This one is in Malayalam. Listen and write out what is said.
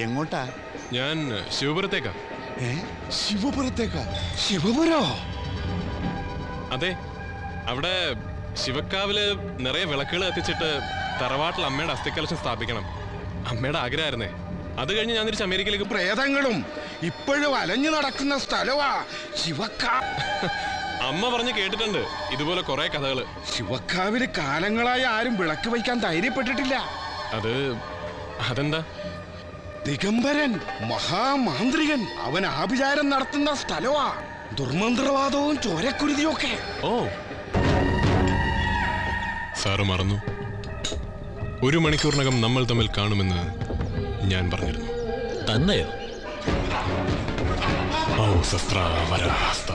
എങ്ങോട്ടാ? ഞാൻ ശിവപുരത്തേക്കാ. ശിവപുരത്തേക്കാ? ശിവപുരോ? അതെ, അവിടെ ശിവക്കാവില് നിറയെ വിളക്കുകൾ കത്തിച്ചിട്ട് തറവാട്ടിൽ അമ്മയുടെ അസ്ഥികലശം സ്ഥാപിക്കണം. അമ്മയുടെ ആഗ്രഹമായിരുന്നേ. അത് കഴിഞ്ഞ് ഞാൻ തിരിച്ച് അമേരിക്കയിലേക്ക്. പ്രേതങ്ങളും ഇപ്പോഴും അലഞ്ഞു നടക്കുന്ന സ്ഥലവാ ശിവക്കാവ്. അമ്മ പറഞ്ഞ് കേട്ടിട്ടുണ്ട് ഇതുപോലെ കുറെ കഥകള്. ശിവക്കാവില് കാലങ്ങളായി ആരും വിളക്ക് വയ്ക്കാൻ ധൈര്യപ്പെട്ടിട്ടില്ല. അതെന്താ? ദിഗംബരൻ മഹാമാന്ത്രികൻ അവൻ ആഭിചാരം നടത്തുന്ന സ്ഥലവാ. ദുർമന്ത്രവാദവും ചോരക്കുരുതിയും ഒക്കെ. ഓ, സാറ് മറന്നു. 1 മണിക്കൂറിനകം നമ്മൾ തമ്മിൽ കാണുമെന്ന് ഞാൻ പറഞ്ഞിരുന്നു. തന്നെയോ? ഓ ശസ്ത്രാവരാഹസ്ത.